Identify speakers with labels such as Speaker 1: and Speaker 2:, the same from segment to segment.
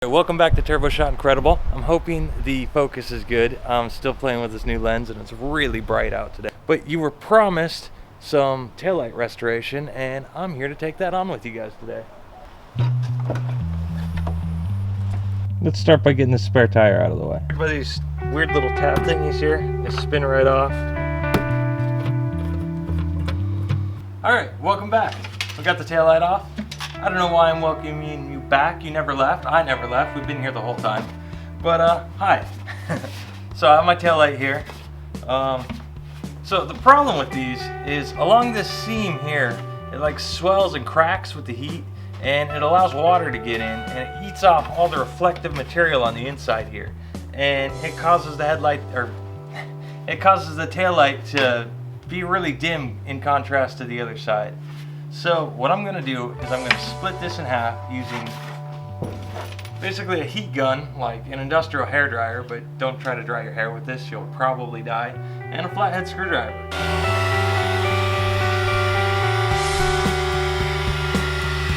Speaker 1: Welcome back to TurboShotIncredible. I'm hoping the focus is good. I'm still playing with this new lens and it's really bright out today. But you were promised some taillight restoration and I'm here to take that on with you guys today. Let's start by getting the spare tire out of the way. By these weird little tab thingies here, they spin right off. Alright, welcome back. We got the taillight off. I don't know why I'm welcoming you back. You never left. I never left. We've been here the whole time. But hi. So I have my taillight here. So the problem with these is along this seam here, it like swells and cracks with the heat, and it allows water to get in, and it eats off all the reflective material on the inside here, and it causes the headlight, or it causes the taillight to be really dim in contrast to the other side. So what I'm gonna do is I'm gonna split this in half using basically a heat gun, like an industrial hair dryer, but don't try to dry your hair with this, you'll probably die, and a flathead screwdriver.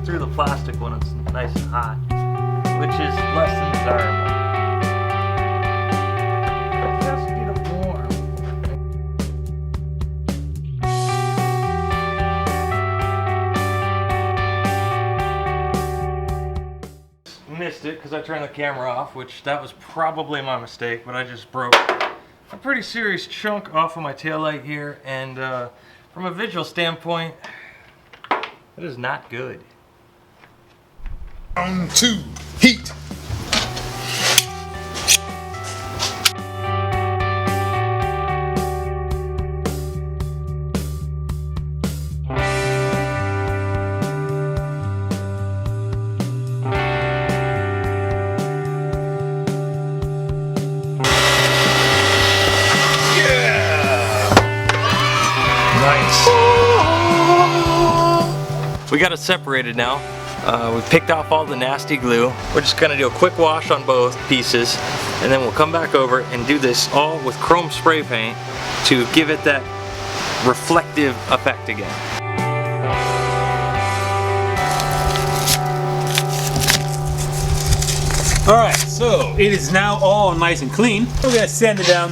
Speaker 1: Through the plastic when it's nice and hot, which is less than desirable. Just get it warm. Missed it because I turned the camera off, which that was probably my mistake, but I just broke a pretty serious chunk off of my taillight here, and from a visual standpoint, it is not good.
Speaker 2: Round 2, heat.
Speaker 1: We got it separated now. We picked off all the nasty glue. We're just gonna do a quick wash on both pieces, and then we'll come back over and do this all with chrome spray paint to give it that reflective effect again.
Speaker 3: Alright, so it is now all nice and clean. We're gonna sand it down.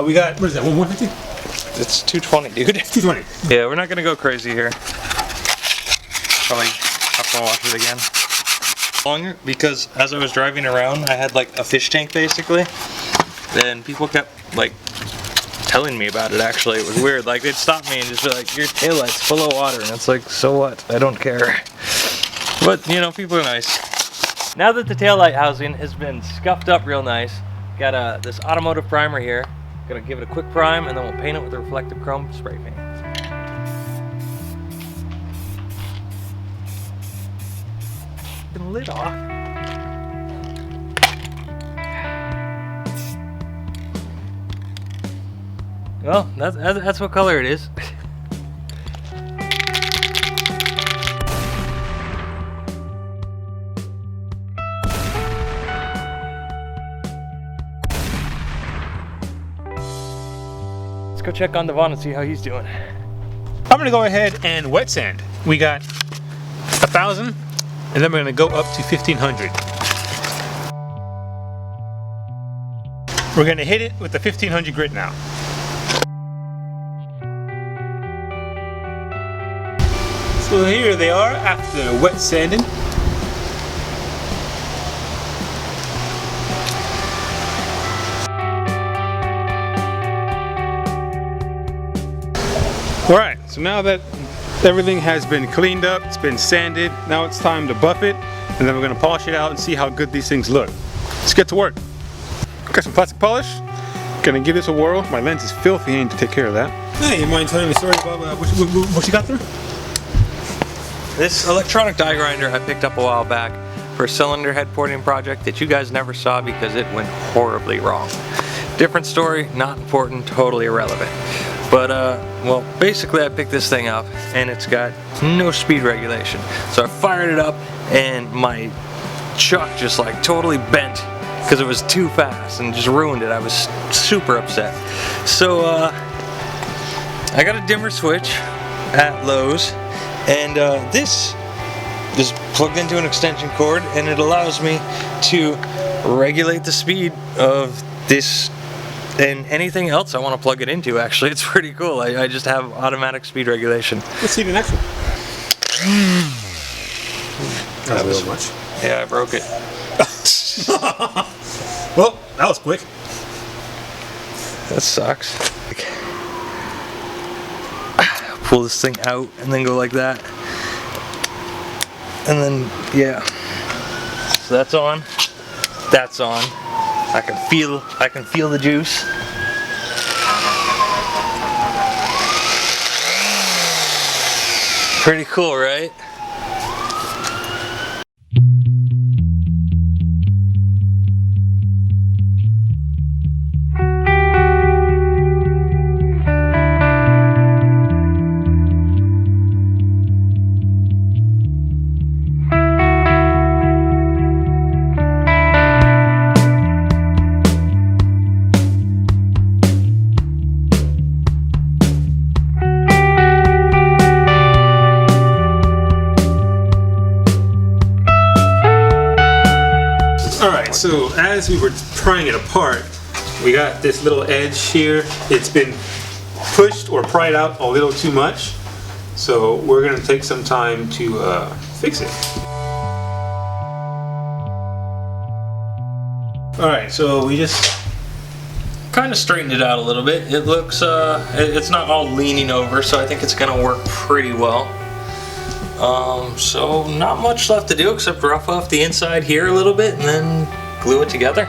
Speaker 3: We got, what is that, 150?
Speaker 1: It's 220, dude.
Speaker 3: 220.
Speaker 1: Yeah, we're not gonna go crazy here. Probably have to wash it again. Longer, because as I was driving around, I had like a fish tank basically. Then people kept like telling me about it actually. It was weird. Like they'd stop me and just be like, your taillight's full of water. And it's like, so what? I don't care. But you know, people are nice. Now that the taillight housing has been scuffed up real nice, got this automotive primer here. Gonna give it a quick prime and then we'll paint it with the reflective chrome spray paint. The lid off. Well, that's what color it is. Let's go check on Devon and see how he's doing.
Speaker 3: I'm gonna go ahead and wet sand. We got 1,000. And then we're going to go up to 1,500. We're going to hit it with the 1,500 grit now. So here they are after wet sanding. Alright, so now that everything has been cleaned up, it's been sanded, now it's time to buff it, and then we're going to polish it out and see how good these things look. Let's get to work. Got some plastic polish, gonna give this a whirl. My lens is filthy, I need to take care of that. Hey, you mind telling me a story about what you got there?
Speaker 1: This electronic die grinder I picked up a while back for a cylinder head porting project that you guys never saw because it went horribly wrong. Different story, not important, totally irrelevant. But well, basically I picked this thing up and it's got no speed regulation. So I fired it up and my chuck just like totally bent because it was too fast and just ruined it. I was super upset. So I got a dimmer switch at Lowe's, and this is plugged into an extension cord, and it allows me to regulate the speed of this and anything else I want to plug it into. Actually, it's pretty cool. I just have automatic speed regulation.
Speaker 3: Let's see the next one. That was a little much.
Speaker 1: Yeah, I broke it.
Speaker 3: Well, that was quick.
Speaker 1: That sucks. Pull this thing out and then go like that. And then, yeah. So that's on. That's on. I can feel the juice. Pretty cool, right?
Speaker 3: Alright, so as we were prying it apart, we got this little edge here. It's been pushed or pried out a little too much. So we're going to take some time to fix it. Alright, so we just
Speaker 1: Kind of straightened it out a little bit. It looks, it's not all leaning over, so I think it's gonna work pretty well. So not much left to do except rough off the inside here a little bit and then glue it together.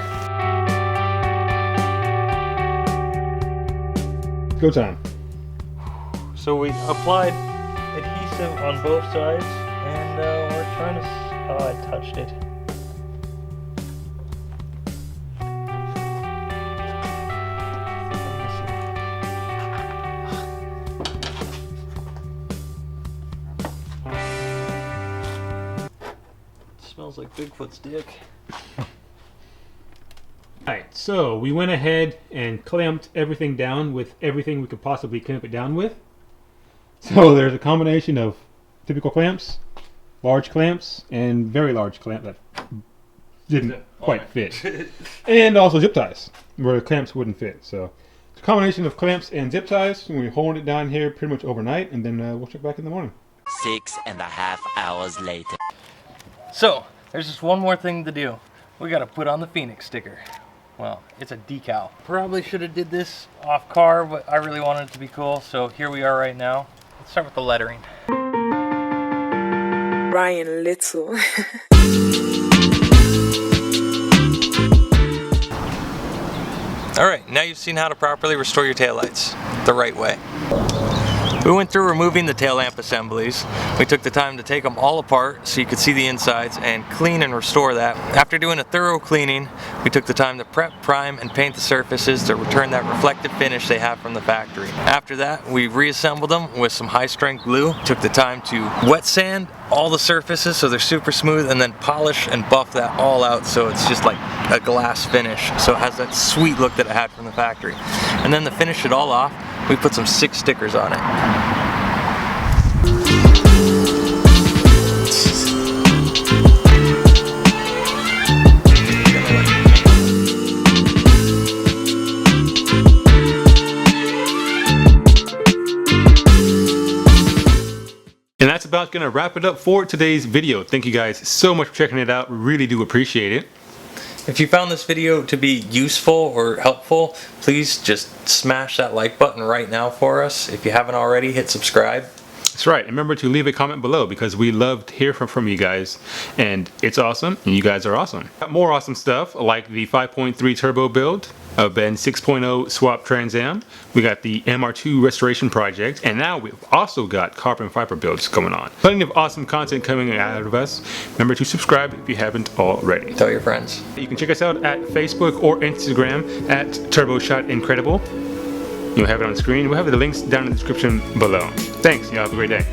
Speaker 3: go time.
Speaker 1: So we applied adhesive on both sides and we're trying to, oh, I touched it. Smells like Bigfoot's dick.
Speaker 3: Alright, so we went ahead and clamped everything down with everything we could possibly clamp it down with. So there's a combination of typical clamps, large clamps, and very large clamp that didn't quite fit. And also zip ties, where the clamps wouldn't fit. So it's a combination of clamps and zip ties, and we're holding it down here pretty much overnight, and then we'll check back in the morning.
Speaker 2: 6.5 hours later.
Speaker 1: So, there's just one more thing to do. We gotta put on the Phoenix sticker. Well, it's a decal. Probably should have did this off car, but I really wanted it to be cool, so here we are right now. Let's start with the lettering.
Speaker 4: Ryan Little.
Speaker 1: Alright, now you've seen how to properly restore your taillights the right way. We went through removing the tail lamp assemblies. We took the time to take them all apart so you could see the insides and clean and restore that. After doing a thorough cleaning, we took the time to prep, prime, and paint the surfaces to return that reflective finish they have from the factory. After that, we reassembled them with some high-strength glue. Took the time to wet sand all the surfaces so they're super smooth, and then polish and buff that all out so it's just like a glass finish. So it has that sweet look that it had from the factory. And then to finish it all off, we put some 6 stickers on it.
Speaker 3: And that's about gonna wrap it up for today's video. Thank you guys so much for checking it out. We really do appreciate it.
Speaker 1: If you found this video to be useful or helpful, please just smash that like button right now for us. If you haven't already, hit subscribe.
Speaker 3: That's right. And remember to leave a comment below because we love to hear from you guys. And it's awesome, and you guys are awesome. Got more awesome stuff like the 5.3 turbo build of Ben 6.0 swap Trans Am. We got the MR2 restoration project, and now we've also got carbon fiber builds going on. Plenty of awesome content coming out of us. Remember to subscribe if you haven't already.
Speaker 1: Tell your friends.
Speaker 3: You can check us out at Facebook or Instagram at TurboShotIncredible. You'll have it on screen. We'll have the links down in the description below. Thanks. Y'all have a great day.